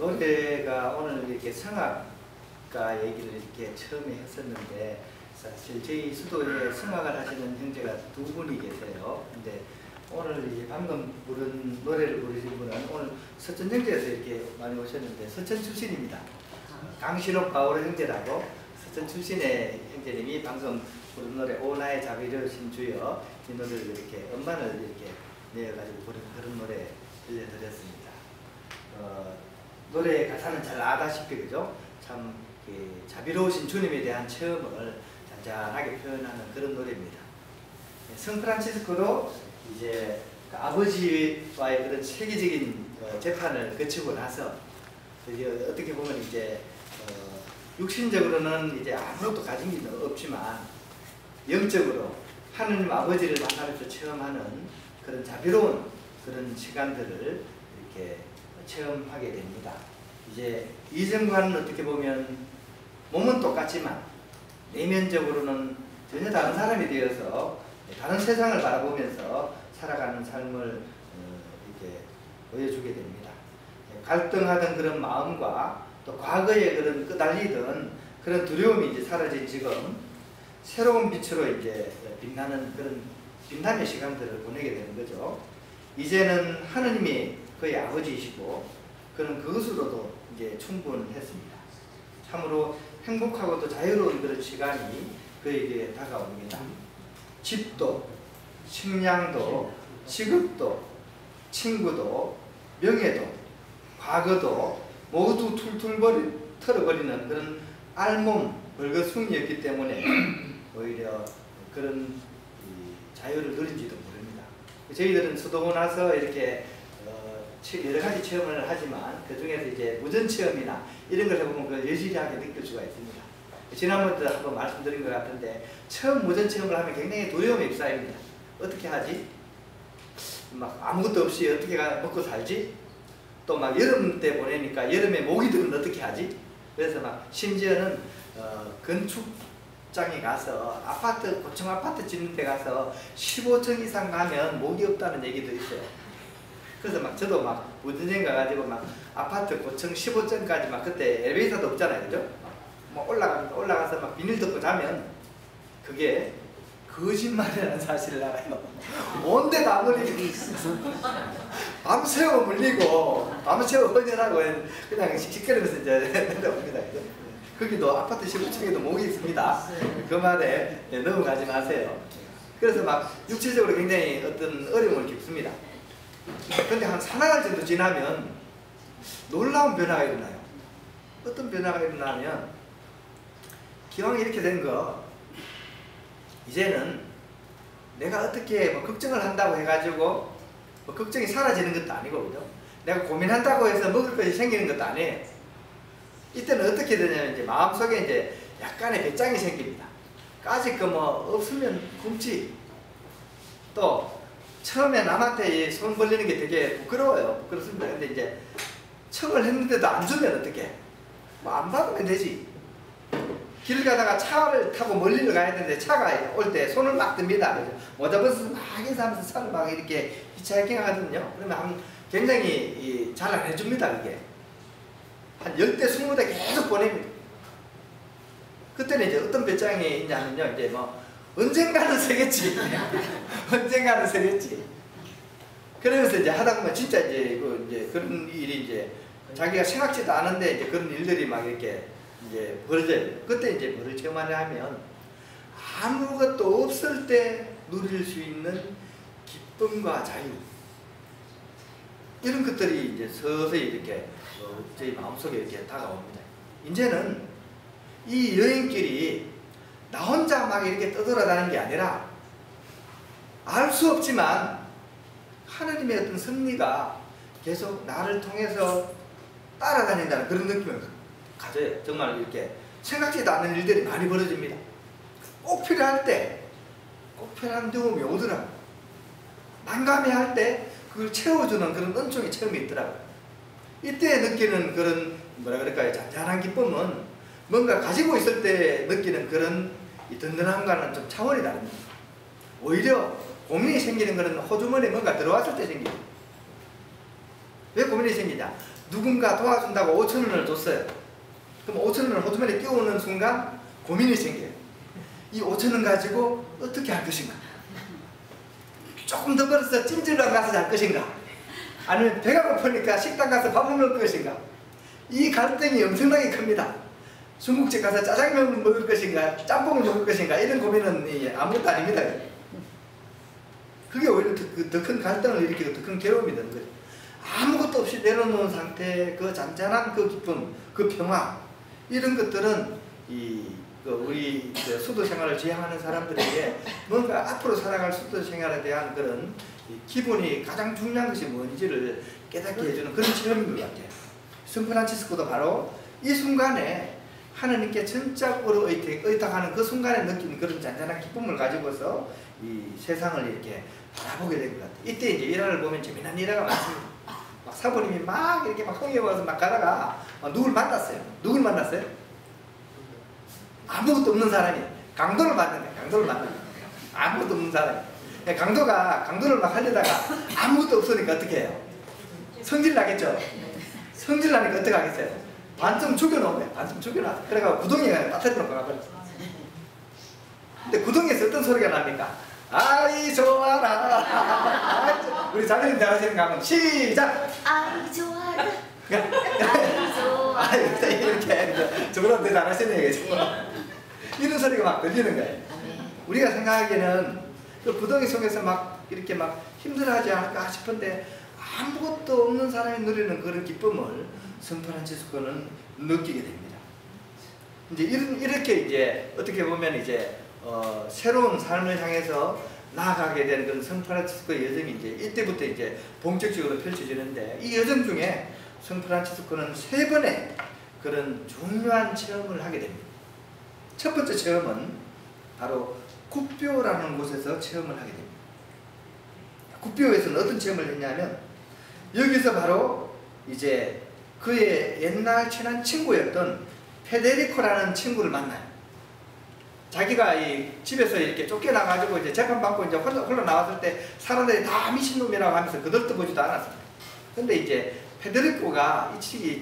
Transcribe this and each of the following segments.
노래가 오늘 이렇게 성악가 얘기를 이렇게 처음에 했었는데, 사실 저희 수도에 성악을 하시는 형제가 두 분이 계세요. 근데 오늘 이제 방금 부른 노래를 부르신 분은 오늘 서천 형제에서 이렇게 많이 오셨는데 서천 출신입니다. 강신옥 바오르 형제라고 서천 출신의 형제님이 방금 부른 노래 오나의 자비를 심주여, 이 노래를 이렇게 음반을 이렇게 내어가지고 부른 그런 노래 들려드렸습니다. 노래 가사는 잘 아다시피 그죠? 참 자비로우신 주님에 대한 체험을 잔잔하게 표현하는 그런 노래입니다. 성프란치스코도 이제 그 아버지와의 그런 세계적인 재판을 거치고 나서 어떻게 보면 이제 육신적으로는 이제 아무것도 가진 게 없지만 영적으로 하느님 아버지를 만나면서 체험하는 그런 자비로운 그런 시간들을 이렇게 체험하게 됩니다. 이제 이전과는 어떻게 보면 몸은 똑같지만 내면적으로는 전혀 다른 사람이 되어서 다른 세상을 바라보면서 살아가는 삶을 이렇게 보여주게 됩니다. 갈등하던 그런 마음과 또 과거에 그런 끄달리던 그런 두려움이 이제 사라진 지금 새로운 빛으로 이제 빛나는 그런 빛남의 시간들을 보내게 되는 거죠. 이제는 하느님이 그의 아버지이시고 그는 그것으로도 이제 충분했습니다. 참으로 행복하고 또 자유로운 그런 시간이 그에게 다가옵니다. 집도, 식량도, 직업도, 친구도, 명예도, 과거도 모두 툴툴 털어버리는 그런 알몸 벌거숭이였기 때문에 오히려 그런 자유를 누린지도 모릅니다. 저희들은 수도고 나서 이렇게 여러 가지 체험을 하지만 그 중에서 이제 무전 체험이나 이런 걸 해보면 그걸 여실하게 느낄 수가 있습니다. 지난번에도 한번 말씀드린 것 같은데 처음 무전 체험을 하면 굉장히 두려움에 휩싸입니다. 어떻게 하지? 막 아무것도 없이 어떻게 먹고 살지? 또 막 여름 때 보내니까 여름에 모기 들면 어떻게 하지? 그래서 막 심지어는 건축장에 가서 아파트, 고층 아파트 짓는 데 가서 15층 이상 가면 모기 없다는 얘기도 있어요. 그래서 막 저도 막 무전쟁 가가지고 막 아파트 고층 15층까지 막 그때 엘리베이터도 없잖아요, 그죠? 막 올라가서 막 비닐 덮고 자면 그게 거짓말이라는 사실을 알아요. 온데 다 물리고 밤새워 물리고 밤새워 헌혈하고 그냥 시끄러면서 이제 내려옵니다. 거기도 아파트 15층에도 목이 있습니다. 그 말에 넘어가지 마세요. 그래서 막 육체적으로 굉장히 어떤 어려움을 겪습니다. 그런데 한 사나흘 정도 지나면 놀라운 변화가 일어나요. 어떤 변화가 일어나면 기왕 이렇게 된 거 이제는 내가 어떻게 뭐 걱정을 한다고 해가지고 뭐 걱정이 사라지는 것도 아니고 그죠? 내가 고민한다고 해서 먹을 것이 생기는 것도 아니에요. 이때는 어떻게 되냐면 이제 마음속에 이제 약간의 배짱이 생깁니다. 까짓 거 뭐 없으면 굶지. 또 처음에 남한테 손 벌리는 게 되게 부끄러워요. 부끄럽습니다. 근데 이제 청을 했는데도 안 주면 어떡해? 뭐 안 받으면 되지. 길 가다가 차를 타고 멀리를 가야 되는데 차가 올 때 손을 막 듭니다. 그죠? 모자 벗어서 막 인사하면서 차를 막 이렇게 히치하이킹 하거든요. 그러면 굉장히 잘 안 해줍니다. 그게. 한 10대, 20대 계속 보냅니다. 그때는 이제 어떤 배짱이 있냐면요. 이제 뭐 언젠가는 서겠지. 언젠가는 서겠지. 그러면서 이제 하다 보면 진짜 이제 그런 일이 이제 자기가 생각지도 않은데 이제 그런 일들이 막 이렇게 이제 벌어져요. 그때 이제 뭐를 체험하냐 하면 아무것도 없을 때 누릴 수 있는 기쁨과 자유, 이런 것들이 이제 서서히 이렇게 저희 마음속에 이렇게 다가옵니다. 이제는 이 여행길이 나 혼자 막 이렇게 떠돌아다니는 게 아니라 알 수 없지만 하나님의 어떤 섭리가 계속 나를 통해서 따라다닌다는 그런 느낌을 가져요. 정말 이렇게 생각지도 않는 일들이 많이 벌어집니다. 꼭 필요할 때, 꼭 필요한 경험이 오더라고요. 난감해할 때 그걸 채워주는 그런 은총의 체험이 있더라고요. 이때 느끼는 그런 뭐라 그럴까요? 잔잔한 기쁨은 뭔가 가지고 있을 때 느끼는 그런 이 든든함과는 좀 차원이 다릅니다. 오히려 고민이 생기는 그런 호주머니에 뭔가 들어왔을 때 생깁니다. 왜 고민이 생기냐? 누군가 도와준다고 5,000원을 줬어요. 그럼 5,000원을 호주머니에 끼워오는 순간 고민이 생겨요. 이 5,000원 가지고 어떻게 할 것인가? 조금 더 벌어서 찜질방 가서 잘 것인가? 아니면 배가 고프니까 식당 가서 밥 먹을 것인가? 이 갈등이 엄청나게 큽니다. 중국집 가서 짜장면을 먹을 것인가? 짬뽕을 먹을 것인가? 이런 고민은 아무것도 아닙니다. 그게 오히려 더 큰 갈등을 일으키고 더 큰 괴로움이 되는 거죠. 아무것도 없이 내려놓은 상태의 그 잔잔한 그 기쁨, 그 평화, 이런 것들은 우리 수도 생활을 지향하는 사람들에게 뭔가 앞으로 살아갈 수도 생활에 대한 그런 기본이 가장 중요한 것이 뭔지를 깨닫게 해주는 그런 체험인 것 같아요. 샌프란시스코도 바로 이 순간에 하나님께 전적으로 의탁하는 그 순간에 느낀 그런 잔잔한 기쁨을 가지고서 이 세상을 이렇게 바라보게 된 것 같아요. 이때 이제 일화를 보면 재미난 일화가 많습니다. 막 사부님이 막 이렇게 막 흥에 와서 막 가다가 누굴 만났어요. 누굴 만났어요? 아무것도 없는 사람이 강도를 만난 거예요. 강도를 만난 거예요. 아무것도 없는 사람이. 강도를 막 하려다가 아무것도 없으니까 어떻게 해요? 성질 나겠죠? 성질 나니까 어떻게 하겠어요? 반쯤 죽여놓은 거예요. 반쯤 죽여놨어. 그래가지고 구덩이에 빠뜨려 놓고 가버렸어. 근데 구덩이에서 어떤 소리가 납니까? 아이 좋아라. 우리 자녀님 잘하시는 거 한번 시작! 아이 좋아라. 아이 좋아라. 이렇게 저보다 더 잘하시는 얘기죠. 이런 소리가 막 들리는 거예요. 우리가 생각하기에는 그 구덩이 속에서 막 이렇게 막 힘들어하지 않을까 싶은데 아무것도 없는 사람이 누리는 그런 기쁨을 샌프란시스코는 느끼게 됩니다. 이제 이렇게 이제 어떻게 보면 이제 새로운 삶을 향해서 나아가게 되는 그런 샌프란시스코의 여정이 이제 이때부터 이제 본격적으로 펼쳐지는데, 이 여정 중에 샌프란시스코는 3번의 그런 중요한 체험을 하게 됩니다. 첫 번째 체험은 바로 굿뷰라는 곳에서 체험을 하게 됩니다. 굿뷰에서는 어떤 체험을 했냐면, 여기서 바로 이제 그의 옛날 친한 친구였던 페데리코라는 친구를 만나요. 자기가 이 집에서 이렇게 쫓겨나가지고 이제 재판받고 이제 홀로 나왔을 때 사람들이 다 미친놈이라고 하면서 거들떠보지도 않았습니다. 근데 이제 페데리코가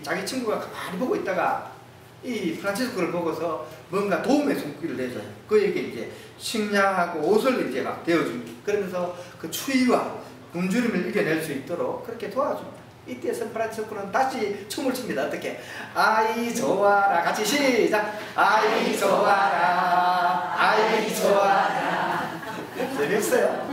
자기 친구가 가만히 보고 있다가 이 프란치스코를 보고서 뭔가 도움의 손길을 내줘요. 그에게 이제 식량하고 옷을 이제 막 대어줍니다. 그러면서 그 추위와 굶주림을 이겨낼 수 있도록 그렇게 도와줍니다. 이때 샌프란시스코는 다시 춤을 춥니다. 어떻게? 아이 좋아라. 같이 시작! 아이 좋아라. 아이 좋아라. 재밌어요?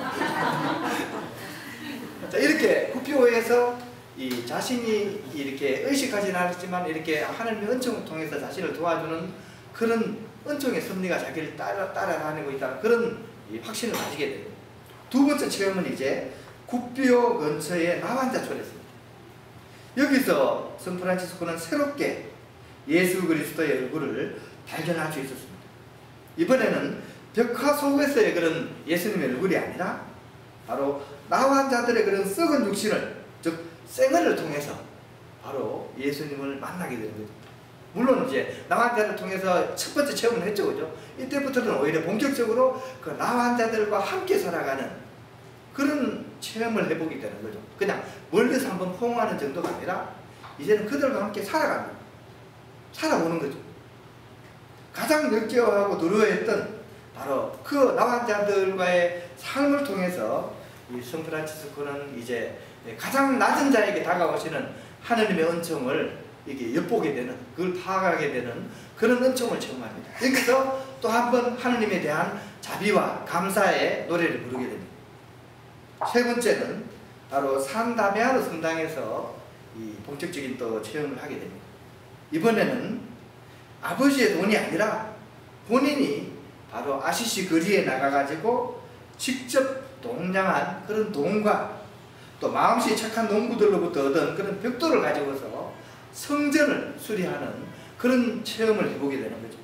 자, 이렇게 굿뷰에서 이 자신이 이렇게 의식하지는 않았지만 이렇게 하나님의 은총을 통해서 자신을 도와주는 그런 은총의 섭리가 자기를 따라다니고 있다는 그런 확신을 가지게 됩니다. 두 번째 체험은 이제 굿뷰 근처에 나환자촌이었습니다. 여기서 샌프란시스코는 새롭게 예수 그리스도의 얼굴을 발견할 수 있었습니다. 이번에는 벽화 속에서의 그런 예수님의 얼굴이 아니라 바로 나환자들의 그런 썩은 육신을, 즉 생애를 통해서 바로 예수님을 만나게 되는 거죠. 물론 이제 나환자를 통해서 첫 번째 체험을 했죠, 그죠? 이때부터는 오히려 본격적으로 그 나환자들과 함께 살아가는 그런 체험을 해보게 되는 거죠. 그냥 멀리서 한번 호응하는 정도가 아니라 이제는 그들과 함께 살아보는 거죠. 가장 역겨워하고 두려워했던 바로 그 나환자들과의 삶을 통해서 이 샌프란시스코는 이제 가장 낮은 자에게 다가오시는 하나님의 은총을 이렇게 엿보게 되는, 그걸 파악하게 되는 그런 은총을 체험합니다. 여기서 또 한 번 하나님에 대한 자비와 감사의 노래를 부르게 됩니다. 세 번째는 바로 산다메아노 성당에서 이 본격적인 또 체험을 하게 됩니다. 이번에는 아버지의 돈이 아니라 본인이 바로 아시시 거리에 나가가지고 직접 동냥한 그런 돈과 또 마음씨 착한 농부들로부터 얻은 그런 벽돌을 가지고서 성전을 수리하는 그런 체험을 해보게 되는 거죠.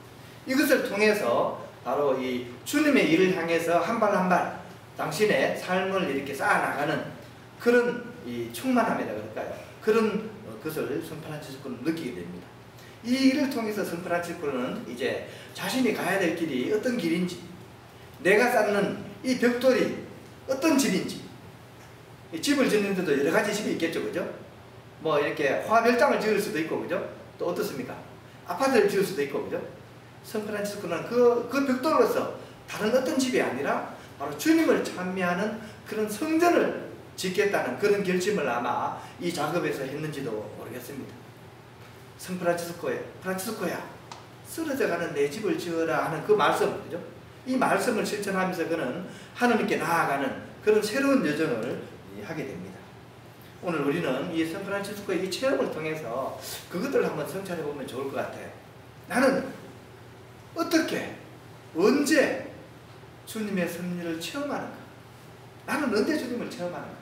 이것을 통해서 바로 이 주님의 일을 향해서 한 발 한 발 당신의 삶을 이렇게 쌓아나가는 그런 이 충만함이라 그럴까요? 그런 것을 샌프란시스코는 느끼게 됩니다. 이 일을 통해서 샌프란시스코는 이제 자신이 가야 될 길이 어떤 길인지, 내가 쌓는 이 벽돌이 어떤 집인지, 이 집을 짓는데도 여러 가지 집이 있겠죠, 그죠? 뭐 이렇게 화별장을 지을 수도 있고, 그죠? 또 어떻습니까? 아파트를 지을 수도 있고, 그죠? 샌프란시스코는 그 벽돌로서 다른 어떤 집이 아니라 바로 주님을 찬미하는 그런 성전을 짓겠다는 그런 결심을 아마 이 작업에서 했는지도 모르겠습니다. 프란치스코야, 쓰러져가는 내 집을 지어라 하는 그 말씀, 그죠? 이 말씀을 실천하면서 그는 하나님께 나아가는 그런 새로운 여정을 하게 됩니다. 오늘 우리는 이 샌프란시스코의 이 체험을 통해서 그것들을 한번 성찰해 보면 좋을 것 같아요. 나는 어떻게, 언제 주님의 섭리를 체험하는가? 나는 언제 주님을 체험하는가?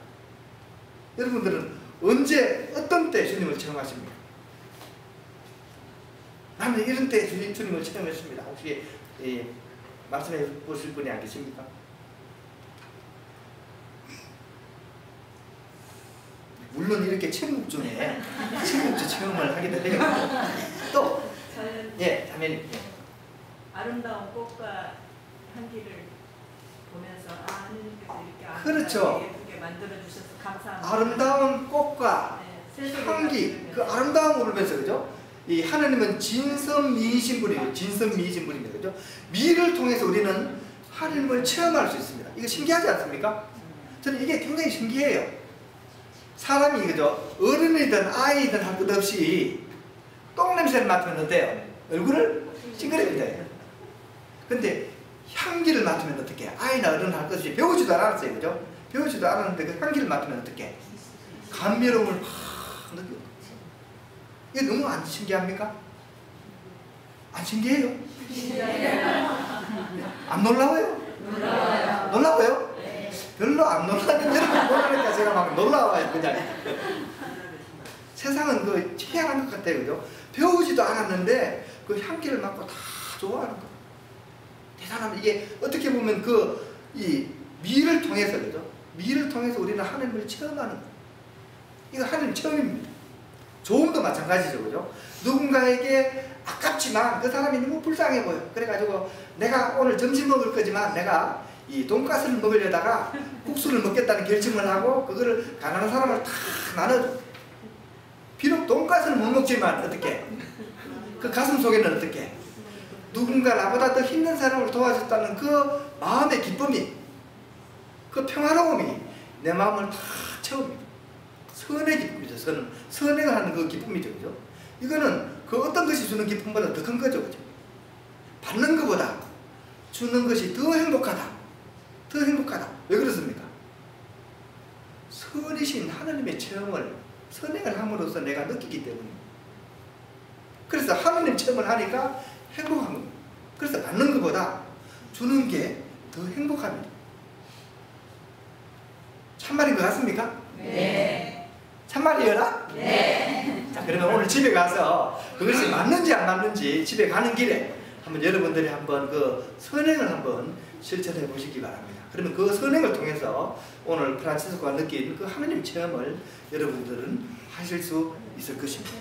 여러분들은 언제, 어떤 때 주님을 체험하십니까? 나는 이런 때 주님을 체험했습니다. 혹시 말씀해 보실 분이 안 계십니까? 물론 이렇게 천국 중에 천국주 체험을 하게 되네요. 또 저는 자매님. 아름다운 꽃과 향기를 보면서 하느님께서 이렇게 그렇죠. 예쁘게 만들어 주셔서 감사합니다. 아름다운 꽃과 향기, 그 아름다움을 보면서, 그죠? 이 하나님은 진선미이신 분이에요. 진선미이신 분입니다. 그죠? 미를 통해서 우리는 하나님을 체험할 수 있습니다. 이거 신기하지 않습니까? 저는 이게 굉장히 신기해요. 사람이, 그죠? 어른이든 아이든 할 것 없이 똥냄새를 맡으면 어때요? 얼굴을 찡그리게 돼요. 근데 향기를 맡으면 어떻게? 아이나 어른 할 것 없이 배우지도 않았어요. 그죠? 배우지도 않았는데 그 향기를 맡으면 어떻게? 감미로움을 확 느껴. 이게 너무 안 신기합니까? 안 신기해요? 안 놀라워요? 놀라워요? 네. 별로 안 놀라는데 놀라니까 제가 막 놀라워요. 그냥 세상은 그 희한한 것 같아요. 그죠? 배우지도 않았는데 그 향기를 맡고 다 좋아하는 거. 대단합니다. 이게 어떻게 보면 이 미를 통해서, 그죠? 미를 통해서 우리는 하나님을 체험하는 거. 이거 하나님 체험입니다. 좋음도 마찬가지죠. 그죠? 누군가에게 아깝지만 그 사람이 너무 불쌍해 보여. 그래가지고 내가 오늘 점심 먹을 거지만 내가 이 돈가스를 먹으려다가 국수를 먹겠다는 결심을 하고 그거를 가난한 사람을 다 나눠줘. 비록 돈가스는 못 먹지만 어떻게? 그 가슴 속에는 어떻게? 누군가 나보다 더 힘든 사람을 도와줬다는 그 마음의 기쁨이, 그 평화로움이 내 마음을 다 채웁니다. 선의 기쁨이죠. 선행을 하는 그 기쁨이죠. 그죠? 이거는 그 어떤 것이 주는 기쁨보다 더 큰 거죠. 그죠? 받는 것보다 주는 것이 더 행복하다. 더 행복하다. 왜 그렇습니까? 선이신 하나님의 체험을, 선행을 함으로써 내가 느끼기 때문입니다. 그래서 하나님 체험을 하니까 행복한 겁니다. 그래서 받는 것보다 주는 게 더 행복합니다. 참말인 것 같습니까? 네. 참말이여라? 네. 자, 그러면 오늘 집에 가서 그것이 맞는지 안 맞는지 집에 가는 길에 한번 여러분들이 한번 그 선행을 한번 실천해 보시기 바랍니다. 그러면 그 선행을 통해서 오늘 프란치스코가 느낀 그 하나님 체험을 여러분들은 하실 수 있을 것입니다.